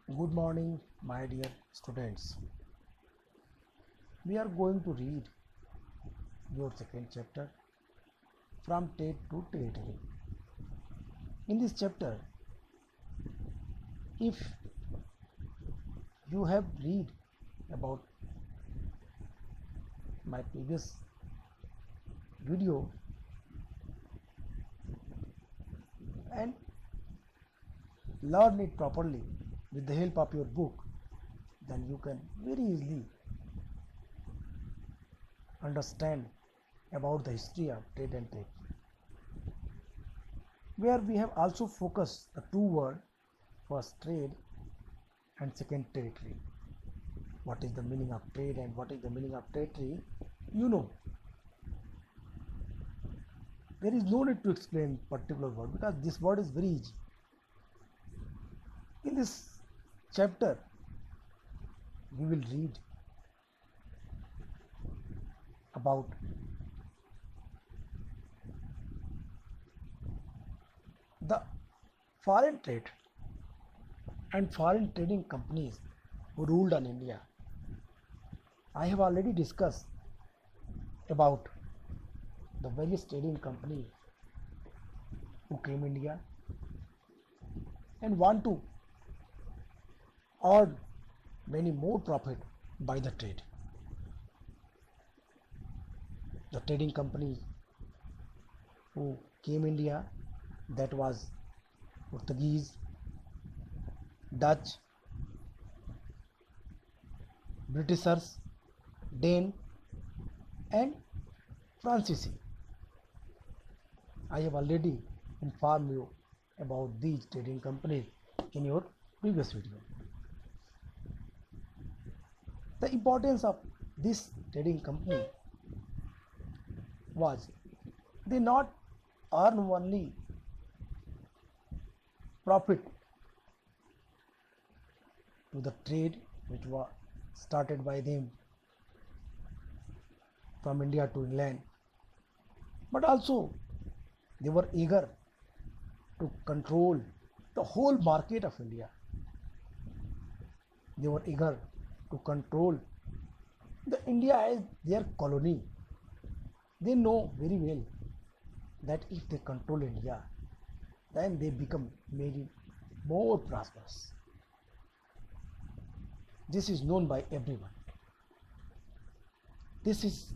Good morning, my dear students. We are going to read your second chapter from trade to territory. In this chapter, if you have read about my previous video and learn it properly with the help of your book, then you can very easily understand about the history of trade and trade, where we have also focused the two words: first trade and second territory. What is the meaning of trade and what is the meaning of territory? You know, there is no need to explain particular word because this word is very easy. In this chapter, we will read about the foreign trade and foreign trading companies who ruled on India. I have already discussed about the various trading companies who came India and want to earn many more profit by the trade. The trading companies who came India, that was Portuguese, Dutch, Britishers, Dane and Francis. I have already informed you about these trading companies in your previous video. The importance of this trading company was they not earn only profit to the trade which was started by them from India to England, but also they were eager to control the whole market of India. They were eager to control the India as their colony. They know very well that if they control India, then they become very more prosperous. This is known by everyone. This is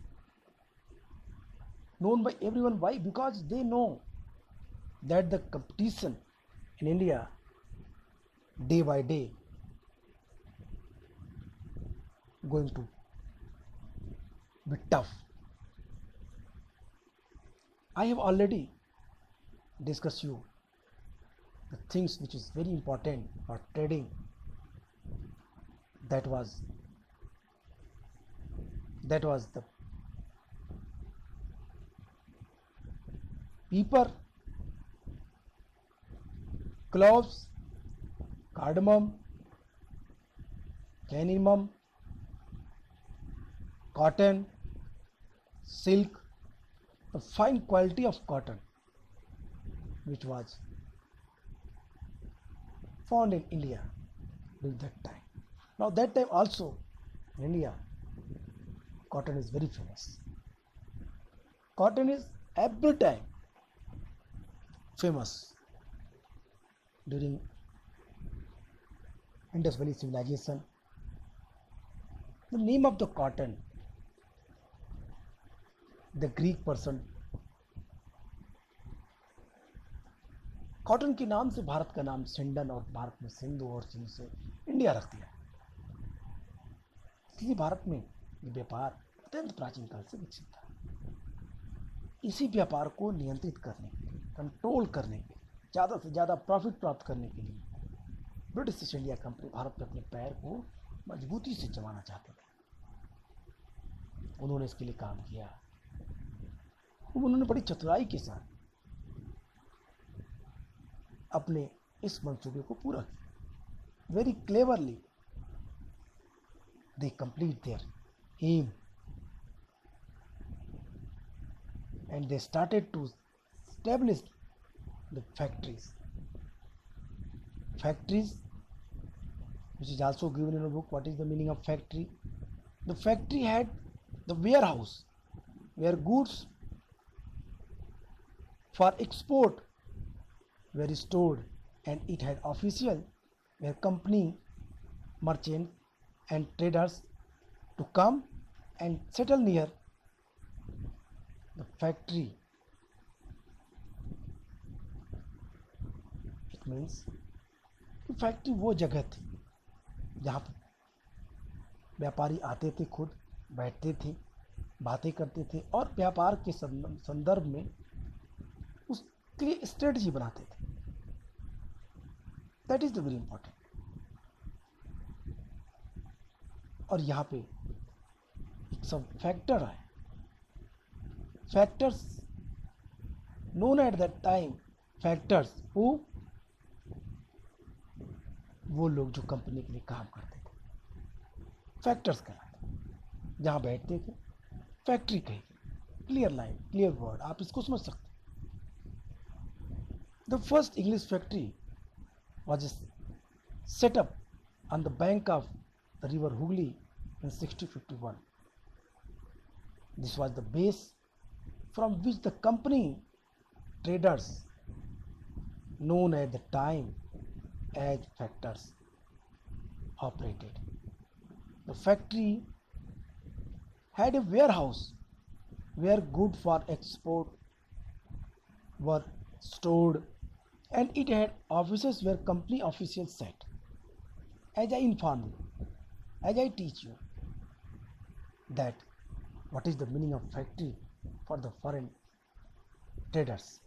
known by everyone. Why? Because they know that the competition in India day by day going to be tough. I have already discussed you the things which is very important for trading. That was the pepper, cloves, cardamom, cinnamon, cotton, silk, the fine quality of cotton which was found in India during that time. Now that time also in India, cotton is very famous. Cotton is every time famous during Indus Valley civilization. The name of the cotton, the Greek person, cotton के नाम से भारत का नाम सिंडन और भारत में सिंधु और सिंधु से India रख दिया। इसलिए भारत में ये व्यापार अत्यंत प्राचीन काल से विकसित था। इसी व्यापार को नियंत्रित करने के लिए, कंट्रोल करने के लिए, ज़्यादा से ज़्यादा प्रॉफिट प्राप्त करने के लिए British east India company Bharat में अपने पैर को मजबूती से जमाना चाहते थे। उन्होंने इसके लिए काम किया। उन्होंने बड़ी चतुराई के साथ अपने इस मंसूबे को पूरा किया। Very cleverly they complete their aim and they started to establish the factories which is also given in a book. What is the meaning of factory? The factory had the warehouse where goods for export were stored, and it had official where company, merchant and traders to come and settle near the factory. It means factory वो जगह थी जहाँ पर व्यापारी आते थे, खुद बैठते थे, बातें करते थे और व्यापार के संदर्भ में उसके लिए स्ट्रेटजी बनाते थे. That is the very important. और यहाँ पे एक सब फैक्टर है, factors known at that time, factors वो लोग जो कंपनी के लिए काम करते थे, फैक्टर्स कहलाते. जहाँ बैठते थे फैक्ट्री कहेगी. क्लियर लाइन, क्लियर वर्ड, आप इसको समझ सकते. The first English factory was set up on the bank of the river Hooghly in 1651. This was the base from which the company traders, known at the time as factors, operated. The factory had a warehouse where goods for export were stored, and it had offices where company officials sat. As I inform you, as I teach you that what is the meaning of factory for the foreign traders.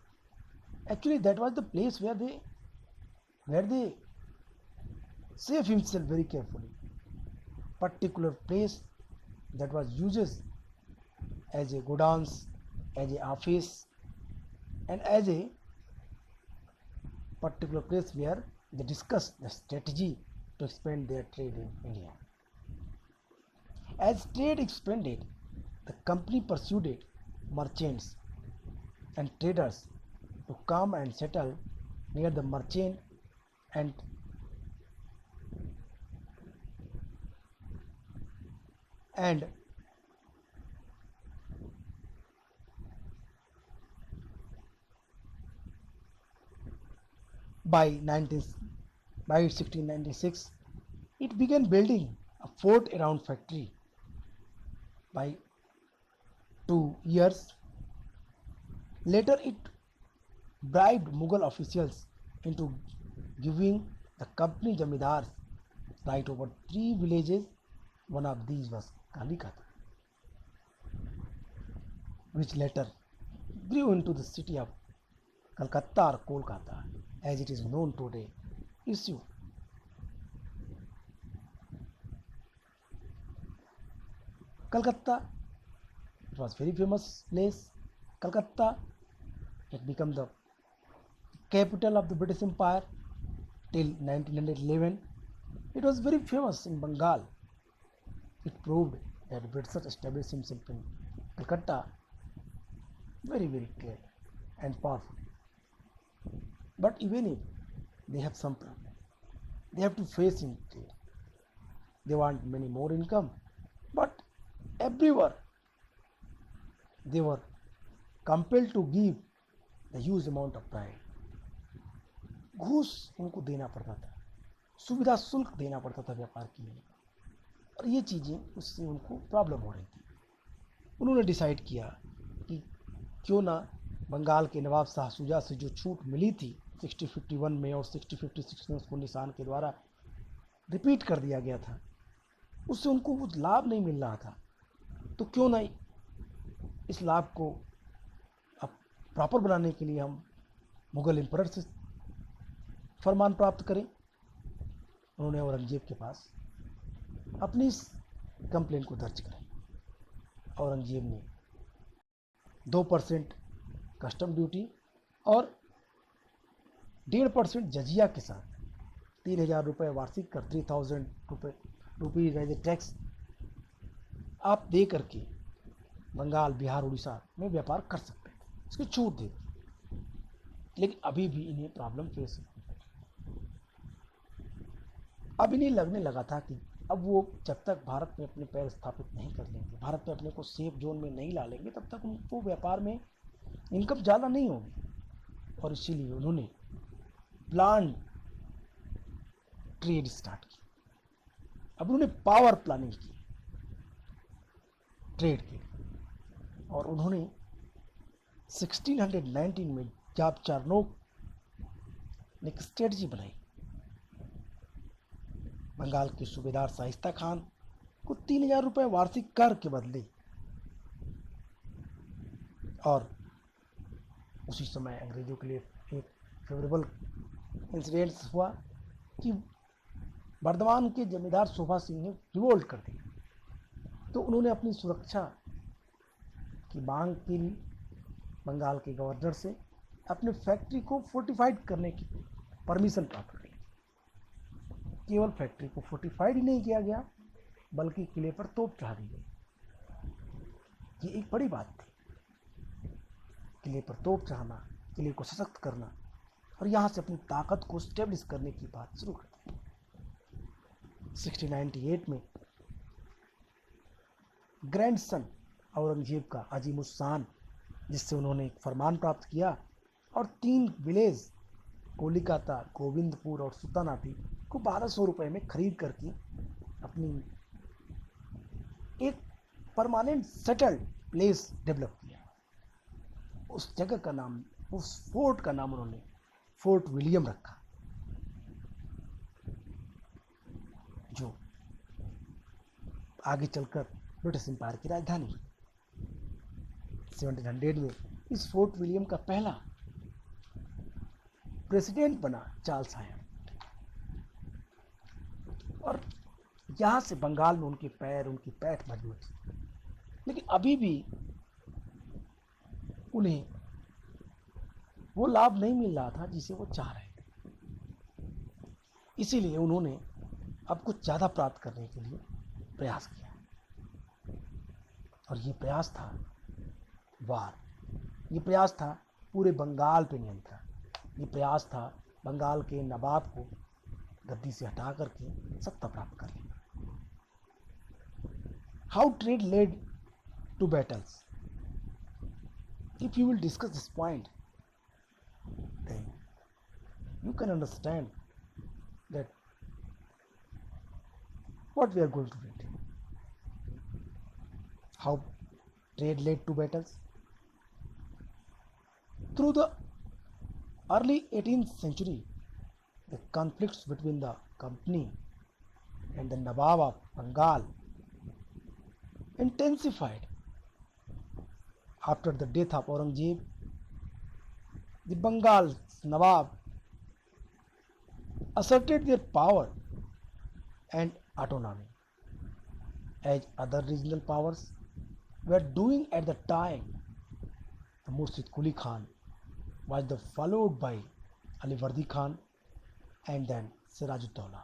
Actually, that was the place where they save himself very carefully. Particular place that was used as a godowns, as a office, and as a particular place where they discuss the strategy to expand their trade in India. As trade expanded, the company persuaded merchants and traders to come and settle near the merchant and by 1696 it began building a fort around factory. By 2 years later, it bribed Mughal officials into giving the company zamindars right over 3 villages. One of these was Kalikata, which later grew into the city of Calcutta or Kolkata, as it is known today. Issue. Calcutta, it was very famous place. Calcutta, it became the capital of the British Empire till 1911. It was very famous in Bengal. It proved that British established himself in Calcutta very, very clear and powerful. But even if they have some problem, they have to face in trade. They want many more income, but everywhere they were compelled to give the huge amount of price. घूस उनको देना पड़ता था, सुविधा शुल्क देना पड़ता था व्यापार के लिए, और ये चीज़ें उससे उनको प्रॉब्लम हो रही थी. उन्होंने डिसाइड किया कि क्यों ना बंगाल के नवाब शाह शुजा से जो छूट मिली थी 1651 में और 1656 में उसको निशान के द्वारा रिपीट कर दिया गया था, उससे उनको कुछ लाभ नहीं मिल रहा था. तो क्यों ना इस लाभ को अब प्रॉपर बनाने के लिए हम मुगल एम्परर से फरमान प्राप्त करें. उन्होंने औरंगजेब के पास अपनी इस कंप्लेंट को दर्ज कराई. औरंगजेब ने 2% कस्टम ड्यूटी और 1.5% जजिया के साथ 3,000 रुपये वार्षिक कर 3,000 रुपीज़ एज ए टैक्स आप दे करके बंगाल, बिहार, उड़ीसा में व्यापार कर सकते थे. इसकी छूट दे. लेकिन अभी भी इन्हें प्रॉब्लम फेस है. अब इन्हें लगने लगा था कि अब वो जब तक भारत में अपने पैर स्थापित नहीं कर लेंगे, भारत में अपने को सेफ जोन में नहीं ला लेंगे, तब तक उनको व्यापार में इनकम ज़्यादा नहीं होगी। और इसीलिए उन्होंने प्लान ट्रेड स्टार्ट की। अब उन्होंने पावर प्लानिंग की ट्रेड के लिए, और उन्होंने 1619 में जब चारनोक ने एक स्ट्रेटजी बनाई। बंगाल के सूबेदार शाइस्ता खान को 3000 रुपये वार्षिक कर के बदले, और उसी समय अंग्रेजों के लिए एक फेवरेबल इंसिडेंट हुआ कि बर्धमान के जमींदार शोभा सिंह ने रिवोल्ट कर दिया। तो उन्होंने अपनी सुरक्षा की मांग के लिए बंगाल के गवर्नर से अपने फैक्ट्री को फोर्टिफाइड करने की परमिशन प्राप्त की। केवल फैक्ट्री को फोर्टिफाइड ही नहीं किया गया, बल्कि किले पर तोप चढ़ा दी गई। ये एक बड़ी बात थी, किले पर तोप चढ़ाना, किले को सशक्त करना और यहाँ से अपनी ताकत को स्टेब्लिश करने की बात शुरू कर दी। 1698 में ग्रैंडसन औरंगजेब का अजीमुस्सान, जिससे उन्होंने एक फरमान प्राप्त किया और 3 विलेज कोलिकाता, गोविंदपुर और सुल्तानाती को 1200 रुपये में खरीद करके अपनी एक परमानेंट सेटल्ड प्लेस डेवलप किया। उस जगह का नाम, उस फोर्ट का नाम उन्होंने फोर्ट विलियम रखा, जो आगे चलकर ब्रिटिश एम्पायर की राजधानी हुई। 1700 में इस फोर्ट विलियम का पहला प्रेसिडेंट बना चार्ल्स हायर, और यहाँ से बंगाल में उनके पैर, उनकी पैठ मजबूत थी। लेकिन अभी भी उन्हें वो लाभ नहीं मिल रहा था जिसे वो चाह रहे थे। इसीलिए उन्होंने अब कुछ ज़्यादा प्राप्त करने के लिए प्रयास किया, और ये प्रयास था वार। ये प्रयास था पूरे बंगाल पे नियंत्रण। ये प्रयास था बंगाल के नवाब को गद्दी से हटा करके सत्ता प्राप्त कर लेना। How trade led to battles. If you will discuss this point, then you can understand that what we are going to read. How trade led to battles. Through the early 18th century, the conflicts between the company and the Nawab of Bengal intensified. After the death of Aurangzeb, the Bengal's Nawab asserted their power and autonomy, as other regional powers were doing at the time. The Murshid Quli Khan was followed by Ali Vardi Khan and then Sirajud-Dowla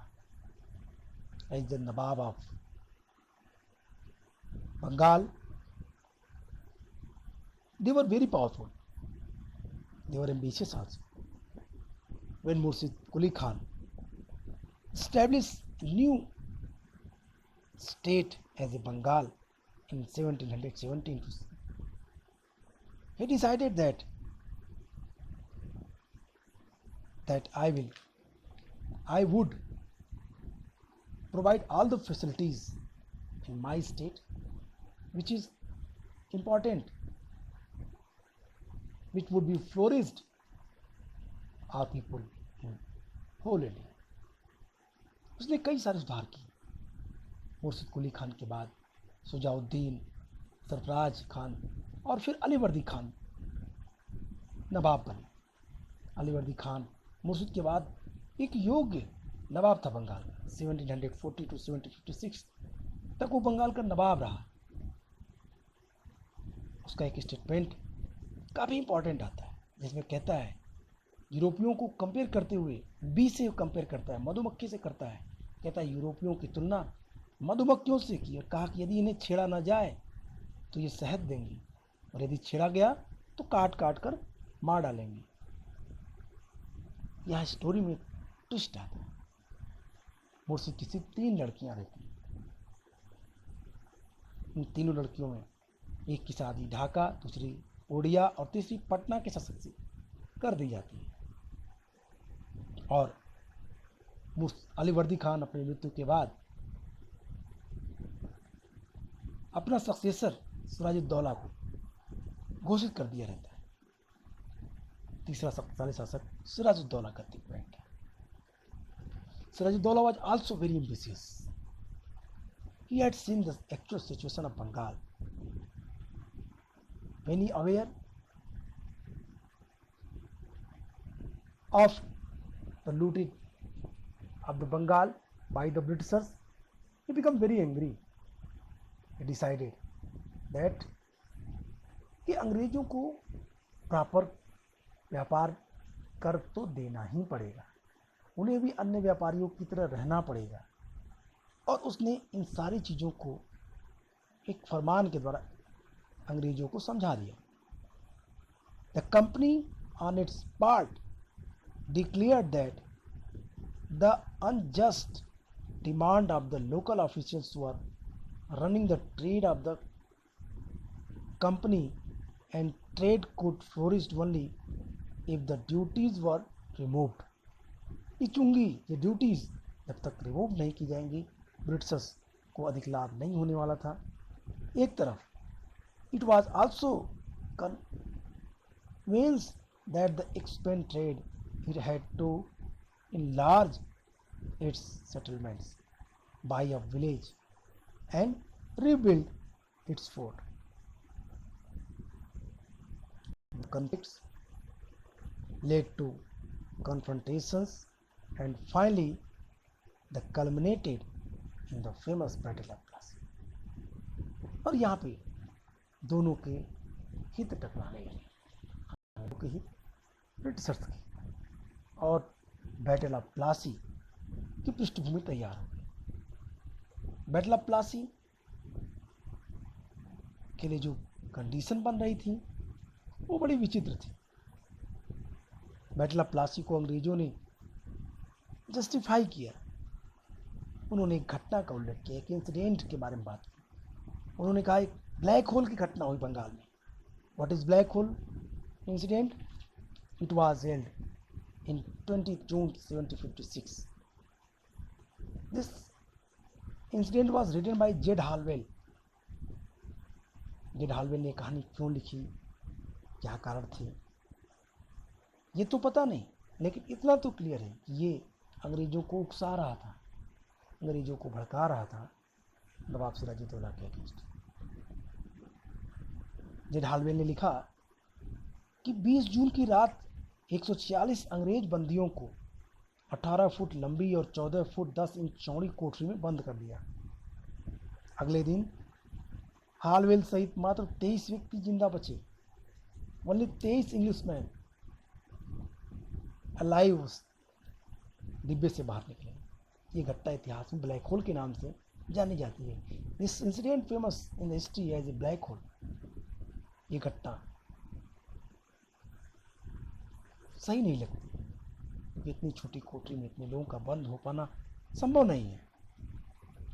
as the Nawab of Bengal. They were very powerful. They were ambitious also. When Murshid Quli Khan established a new state as a Bengal in 1717, he decided that I would provide all the facilities in my state, which is important, which would be flourished our people in whole India. उसने कई सारे सुधार किए। मुर्शिद कुली खान के बाद सुजाउद्दीन, सरफराज खान और फिर अली वर्दी खान नवाब बने। अली वर्दी खान मुर्शिद के बाद एक योग्य नवाब था बंगाल का। 1740 to 1756 तक वो बंगाल का नवाब रहा। उसका एक स्टेटमेंट काफ़ी इंपॉर्टेंट आता है, जिसमें कहता है, यूरोपियों को कंपेयर करते हुए बी से कंपेयर करता है, मधुमक्खी से करता है। कहता है यूरोपियों की तुलना मधुमक्खियों से की, और कहा कि यदि इन्हें छेड़ा ना जाए तो ये शहद देंगी, और यदि छेड़ा गया तो काट काट कर मार डालेंगे। यह स्टोरी में ट्विस्ट आता है। मुर्शी की सिर्फ 3 लड़कियां रहती हैं। इन तीनों लड़कियों में एक की शादी ढाका, दूसरी ओडिया और तीसरी पटना के शासक से कर दी जाती है। और अलीवर्दी खान अपनी मृत्यु के बाद अपना सक्सेसर सिराजुद्दौला को घोषित कर दिया रहता है। तीसरा शक्तिशाली शासक सिराजुद्दौला का रैंक है। Siraj-ud-Daulah was also very ambitious. He had seen the actual situation of Bengal. When he aware of the looting of the Bengal by the Britishers, he became very angry. He decided that कि अंग्रेजों को proper व्यापार कर तो देना ही पड़ेगा, उन्हें भी अन्य व्यापारियों की तरह रहना पड़ेगा। और उसने इन सारी चीज़ों को एक फरमान के द्वारा अंग्रेजों को समझा दिया। The company on it's part declared that the unjust demand of the local officials were running the trade off the company and trade could flourish only if the duties were removed. ये चुंगी, ये duties जब तक remove नहीं की जाएंगी, Britishers को अधिक लाभ नहीं होने वाला था। एक तरफ it was also convince that the expand trade it had to enlarge its settlements, buy a village and rebuild its fort. The conflicts led to confrontations and finally the culminated in the famous Battle of Plassey. और यहाँ पे दोनों के हित टकराने लगे, दोनों के हित ब्रिटिशर्स की, और बैटल ऑफ प्लासी की पृष्ठभूमि तैयार हो गई। बैटल ऑफ प्लासी के लिए जो कंडीशन बन रही थी वो बड़ी विचित्र थी। बैटल ऑफ प्लासी को अंग्रेजों ने जस्टिफाई किया। उन्होंने एक घटना का उल्लेख किया, एक इंसिडेंट के बारे में बात की। उन्होंने कहा एक ब्लैक होल की घटना हुई बंगाल में। What is black hole incident? It was held in 20 June 1756. This incident was written by Jed Halwell. Z Holwell ने कहानी क्यों लिखी, क्या कारण थे, ये तो पता नहीं, लेकिन इतना तो क्लियर है कि ये अंग्रेजों को उकसा रहा था, अंग्रेजों को भड़का रहा था नवाब सिराजुद्दौला के अगेंस्ट। जेड हालवेल ने लिखा कि 20 जून की रात 146 अंग्रेज बंदियों को 18 फुट लंबी और 14 फुट 10 इंच चौड़ी कोठरी में बंद कर दिया। अगले दिन हालवेल सहित मात्र 23 व्यक्ति जिंदा बचे। ओनली 23 इंग्लिशमैन अलाइव उस डिब्बे से बाहर निकले। ये घटना इतिहास में ब्लैक होल के नाम से जानी जाती है। This incident famous in the history as a black hole. ये घटना सही नहीं लगती कि इतनी छोटी कोठरी में इतने लोगों का बंद हो पाना संभव नहीं है।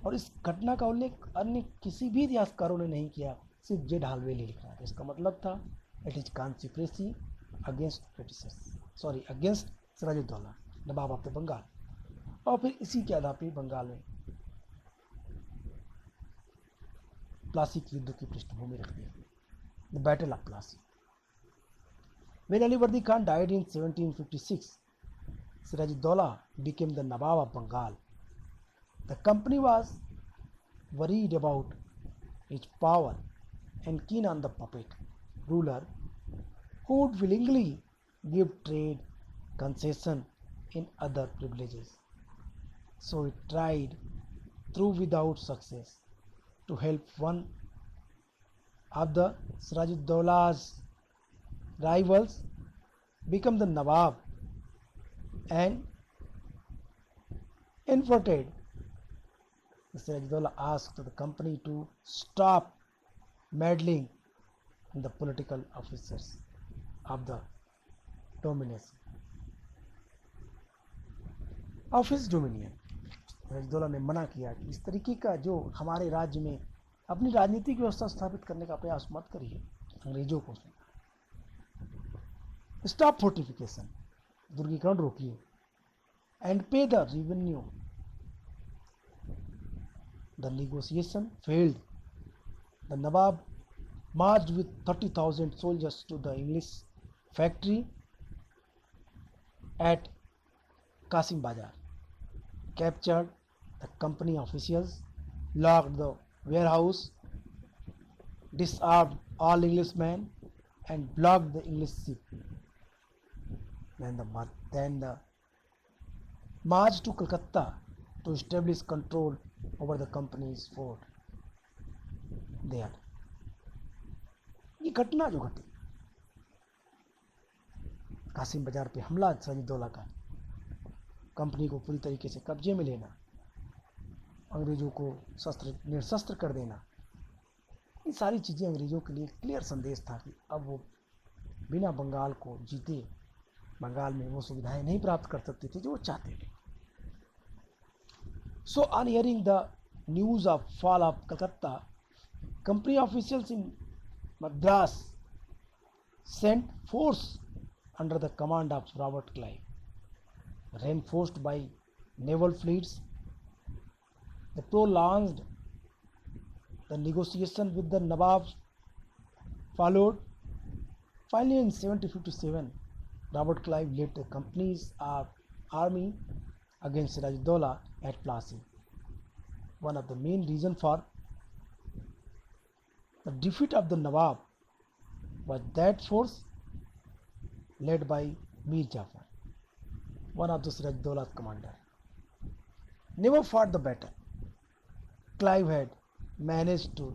और इस घटना का उल्लेख अन्य किसी भी इतिहासकारों ने नहीं किया, सिर्फ जेड हालवेल ही लिखा है। इसका मतलब था it is conspiracy against Britishers, against Sirajuddaulah, Nawab of the Bengal. और फिर इसी के आधार पर बंगाल में प्लासी की युद्ध की पृष्ठभूमि रख दी, the battle of Plassey. When Alivardi Khan died in 1756, Sirajuddaulah became the Nawab of Bengal. The company was worried about its power and keen on the puppet ruler who would willingly give trade concession in other privileges. So it tried, through without success, to help one of the Sirajuddaullah's rivals become the Nawab and infiltrated. Sirajuddaulah asked the company to stop meddling in the political officers of the domination of his dominion. Sirajuddaulah ने मना किया कि इस तरीके का जो हमारे राज्य में अपनी राजनीतिक व्यवस्था स्थापित करने का प्रयास मत करिए। अंग्रेजों को स्टॉप फोर्टिफिकेशन, दुर्गीकरण रोकिए, एंड पे the revenue. The negotiation failed. The Nawab marched with 30,000 soldiers to the English factory at Qasim Bazar, captured the company officials, locked the warehouse, disarmed all Englishmen, and blocked the English ship. Then the march to Calcutta to establish control over the company's fort there. ये घटना जो घटी, कासिम बाजार पे हमला सिराजुद्दौला का, company को पूरी तरीके से कब्जे में लेना, अंग्रेजों को शस्त्र निरशस्त्र कर देना, ये सारी चीज़ें अंग्रेजों के लिए क्लियर संदेश था कि अब वो बिना बंगाल को जीते बंगाल में वो सुविधाएं नहीं प्राप्त कर सकते थे जो वो चाहते थे। So on hearing the news of fall of Calcutta, company officials in Madras sent force under the command of Robert Clive, reinforced by naval fleets. They prolonged the negotiation with the Nawab followed. Finally, in 1757, Robert Clive led the company's army against Siраजुद्दौला at Plassey. One of the main reasons for the defeat of the Nawab was that force led by Mir Jafar, one of the Sirajuddaulah commander, never fought the battle. Clive had managed to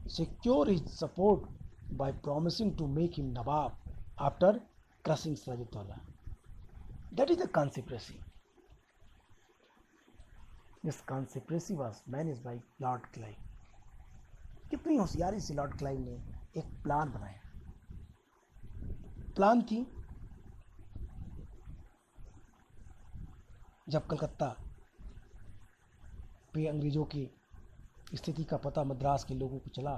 secure his support by promising to make him Nawab after crushing Sirajuddaulah. That is the conspiracy. This conspiracy was managed by Lord Clive. कितनी होशियारी से Lord Clive ने एक plan बनाया। Plan थी, जब कलकत्ता पे अंग्रेजों की स्थिति का पता मद्रास के लोगों को चला,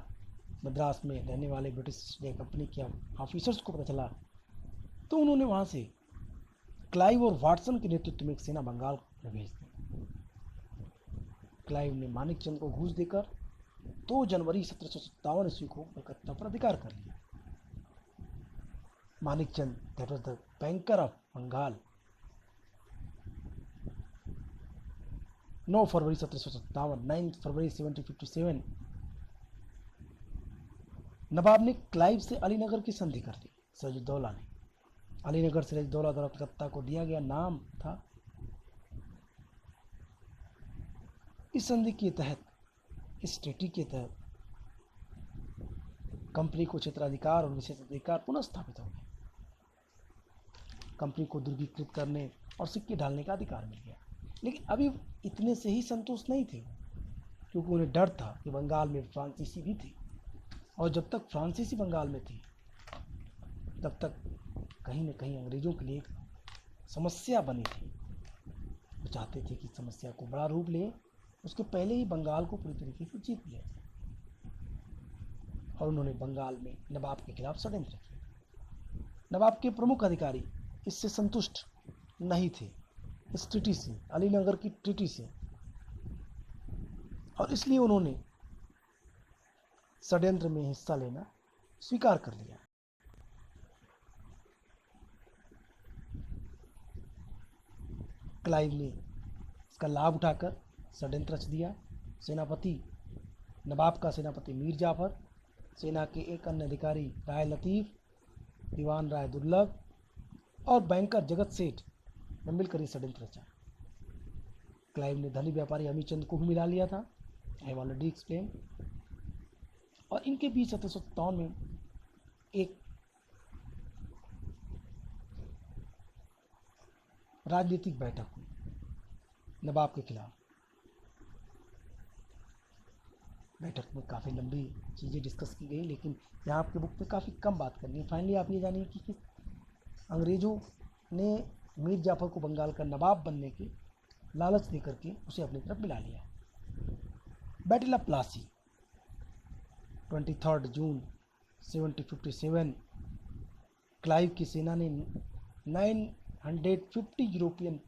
मद्रास में रहने वाले ब्रिटिश इंडिया कंपनी के ऑफिसर्स को पता चला, तो उन्होंने वहाँ से क्लाइव और वाटसन के नेतृत्व में एक सेना बंगाल में भेज दी। क्लाइव ने मानिकचंद को घूस देकर 2 जनवरी 1757 ईस्वी को कलकत्ता पर अधिकार कर लिया। Manikchand, that was the banker of Bengal, 9 फरवरी 1757, 9 फरवरी 1757 नवाब ने क्लाइव से अलीनगर की संधि कर ली। सिराजुद्दौला ने अलीनगर सिराजुद्दौला द्वारा कलकत्ता को दिया गया नाम था। इस संधि के तहत, इस ट्रीटी के तहत कंपनी को क्षेत्राधिकार और विशेष अधिकार पुनः स्थापित हो गए। कंपनी को दुर्गीकृत करने और सिक्के ढालने का अधिकार मिल गया। लेकिन अभी इतने से ही संतुष्ट नहीं थे, क्योंकि उन्हें डर था कि बंगाल में फ्रांसीसी भी थे, और जब तक फ्रांसीसी बंगाल में थे तब तक कहीं न कहीं अंग्रेजों के लिए एक समस्या बनी थी। वो चाहते थे कि समस्या को बड़ा रूप ले, उसके पहले ही बंगाल को पूरी तरीके से जीत लिया जाए, और उन्होंने बंगाल में नवाब के खिलाफ षड्यंत्र किया। नवाब के प्रमुख अधिकारी इससे संतुष्ट नहीं थे, इस ट्रीटी से, अलीनगर की ट्रीटी से, और इसलिए उन्होंने षड्यंत्र में हिस्सा लेना स्वीकार कर लिया। क्लाइव ने इसका लाभ उठाकर षड्यंत्र रच दिया। सेनापति, नवाब का सेनापति मीर जाफर, सेना के एक अन्य अधिकारी राय लतीफ़, दीवान राय दुर्लभ और बैंकर जगत सेठ ने मिलकर ये षड्यंत्र रचा। क्लाइव ने धनी व्यापारी अमीचंद को भी मिला लिया था, आई हैव ऑलरेडी एक्सप्लेन, और इनके बीच 1757 में एक राजनीतिक बैठक हुई नवाब के खिलाफ। बैठक में काफ़ी लंबी चीज़ें डिस्कस की गई, लेकिन यहाँ आपके बुक में काफ़ी कम बात करनी है। फाइनली आप ये जानिए कि अंग्रेज़ों ने मीर जाफर को बंगाल का नवाब बनने की लालच देकर के उसे अपनी तरफ मिला लिया। Battle of Plassey 23 June 1757, Clive की सेना ने 950 यूरोपियन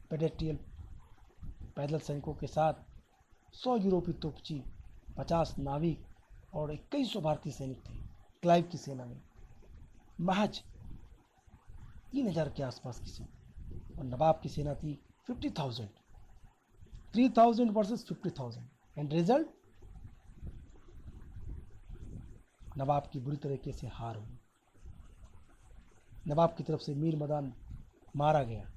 पेडेस्ट्रियल पैदल सैनिकों के साथ 100 यूरोपीय तोपची, 50 नाविक और 2100 भारतीय सैनिक थे। क्लाइव की सेना में महज 3000 के आसपास की सेना, और नवाब की सेना थी 50,000। 3000 वर्सेस 50,000, एंड रिजल्ट, नवाब की बुरी तरीके से हार हुई। नवाब की तरफ से मीर मदान मारा गया।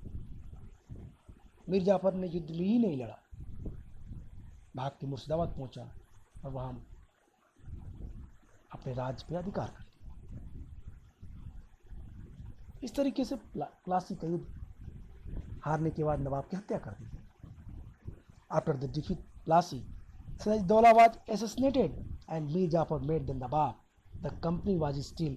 मीर जाफर ने युद्ध में ही नहीं लड़ा, भाग के मुर्शिदाबाद पहुंचा और वहां अपने राज्य पे अधिकार कर लिया। इस तरीके से प्लासी का युद्ध हारने के बाद नवाब की हत्या कर दी। After the defeat Plassey, Siraj-Dowla was assassinated and Mir Jafar made the Nawab. The company was still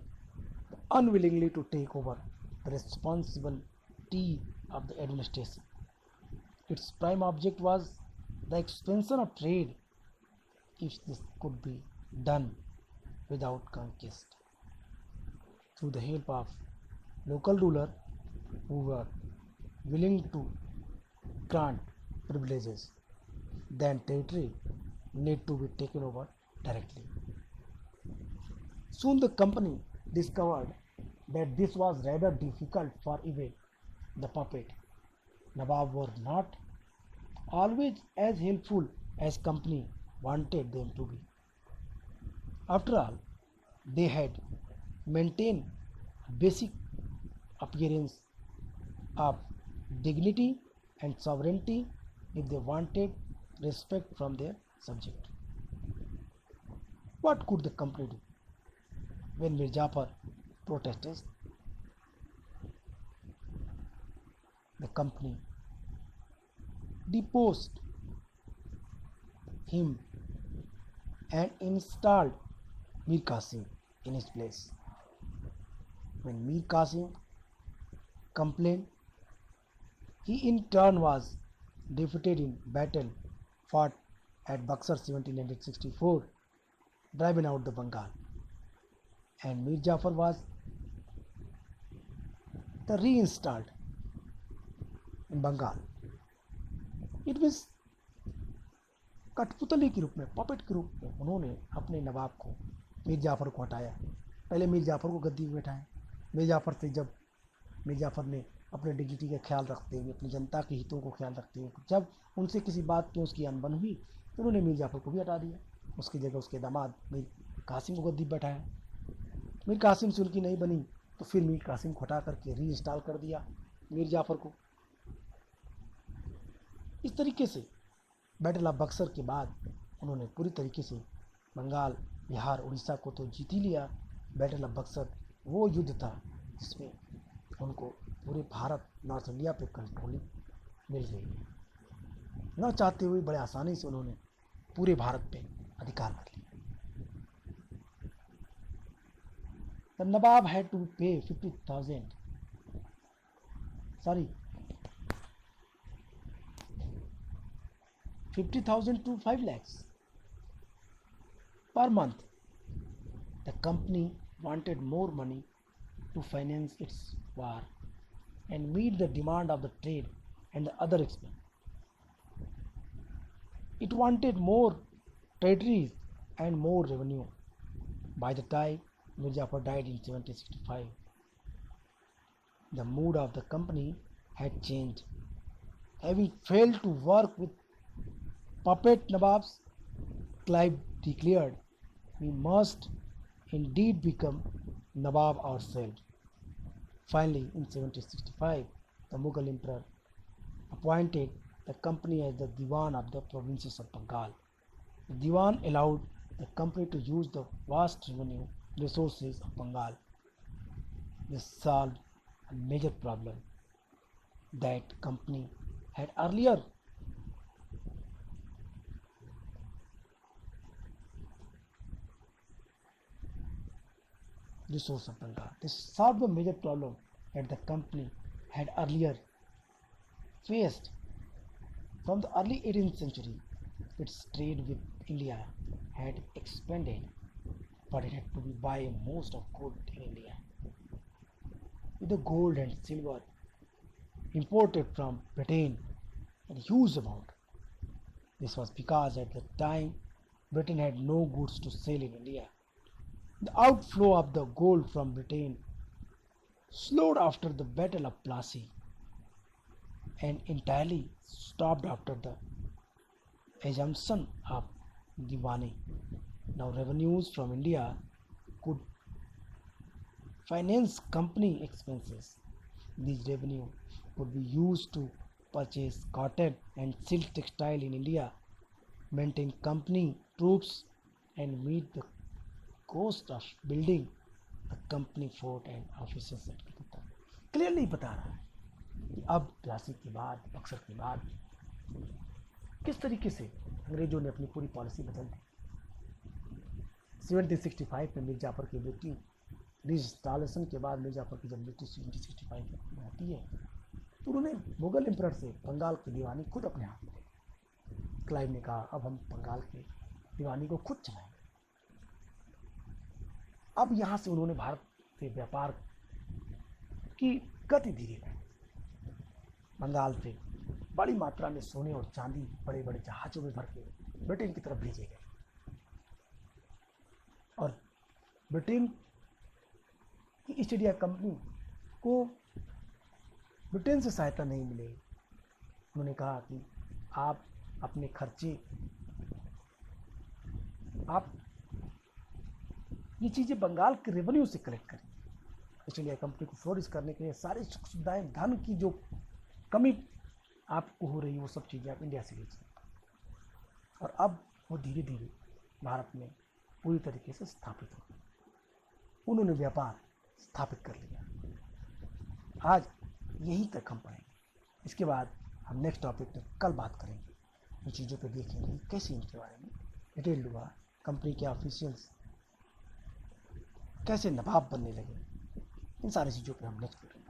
unwillingly to take over the responsibility of the administration. Its prime object was the expansion of trade, if this could be done without conquest, through the help of local rulers who were willing to grant privileges. Then territory need to be taken over directly. Soon the company discovered that this was rather difficult for even the puppet. Nawab were not always as helpful as company wanted them to be. After all, they had maintained a basic appearance of dignity and sovereignty if they wanted respect from their subject. What could the company do when Mir Jafar protested? The company deposed him and installed Mir Qasim in his place. When Mir Qasim complained, he in turn was defeated in battle fought at Buxar 1764, driving out the Bengal, and Mir Jafar was reinstalled in Bengal. It was कठपुतली के रूप में, puppet के रूप में उन्होंने अपने नवाब को, मीर जाफ़र को हटाया। पहले मीर जाफ़र को गद्दी पर बैठाया। मीर जाफ़र से जब मीर जाफ़र ने अपने डिग्निटी का ख्याल रखते हुए, अपनी जनता के हितों को ख्याल रखते हुए, जब उनसे किसी बात पे उसकी अनबन हुई तो उन्होंने मीर जाफ़र को भी हटा दिया। उसकी जगह उसके दामाद मीर कासिम को गद्दी पर बैठाया। मीर कासिम से उनकी नहीं बनी तो फिर मीर कासिम को हटा करके री इंस्टॉल कर दिया मीर जाफ़र को। इस तरीके से बैटल ऑफ बक्सर के बाद उन्होंने पूरी तरीके से बंगाल, बिहार, उड़ीसा को तो जीत ही लिया। बैटल ऑफ बक्सर वो युद्ध था जिसमें उनको पूरे भारत, नॉर्थ इंडिया पे कंट्रोल मिल गई। न चाहते हुए बड़े आसानी से उन्होंने पूरे भारत पे अधिकार कर लिया। The Nawab had to pay 50,000 to 5 lakhs per month. The company wanted more money to finance its war and meet the demand of the trade and the other expense. It wanted more territories and more revenue. By the time Mir Jafar died in 1765, the mood of the company had changed. Having failed to work with puppet Nawabs, Clive declared, "We must indeed become Nawab ourselves." Finally, in 1765, the Mughal emperor appointed the company as the Diwan of the provinces of Bengal. The Diwan allowed the company to use the vast revenue resources of Bengal. This solved a major problem that company had earlier. Resource of Bengal. This solved a major problem that the company had earlier faced From the early 18th century, its trade with India had expanded, but it had to be buy most of gold in India. With the gold and silver imported from Britain in huge amount. This was because at the time Britain had no goods to sell in India. The outflow of the gold from Britain slowed after the Battle of Plassey and entirely stopped after the assumption of Diwani. Now revenues from India could finance company expenses. These revenue would be used to purchase cotton and silk textile in India, maintain company troops, and meet the cost of building the company fort and offices at Calcutta. Clearly बता रहा है कि अब प्लासी के बाद, बक्सर के बाद किस तरीके से अंग्रेजों ने अपनी पूरी पॉलिसी बदल दी। 1765 में मीर जाफर की बेटी रिस्टालेशन के बाद मीर जाफर की जब बेटी 1765 में होती है तो उन्होंने मुगल एम्परर से बंगाल की दीवानी खुद अपने हाथ में ली। क्लाइव ने कहा अब हम बंगाल की दीवानी को खुद चलाएंगे। अब यहाँ से उन्होंने भारत से व्यापार की गति धीरे कर बंगाल से बड़ी मात्रा में सोने और चांदी बड़े बड़े जहाज़ों में भर के ब्रिटेन की तरफ भेजे गए और ब्रिटेन की ईस्ट इंडिया कंपनी को ब्रिटेन से सहायता नहीं मिली। उन्होंने कहा कि आप अपने खर्चे आप ये चीज़ें बंगाल के रेवेन्यू से कलेक्ट करें। ईस्ट इंडिया कंपनी को फ्लोरिश करने के लिए सारी सुविधाएं, धन की जो कमी आपको हो रही है वो सब चीज़ें आप इंडिया से लीजिए। और अब वो धीरे धीरे भारत में पूरी तरीके से स्थापित हो, उन्होंने व्यापार स्थापित कर लिया। आज यहीं तक हम पढ़ेंगे, इसके बाद हम नेक्स्ट टॉपिक में कल बात करेंगे। इन चीज़ों पे देखेंगे कैसे इनके बारे में डिटेल हुआ, कंपनी के ऑफिशियल्स कैसे नवाब बनने लगे, इन सारी चीज़ों पे हम नेक्स्ट वीडियो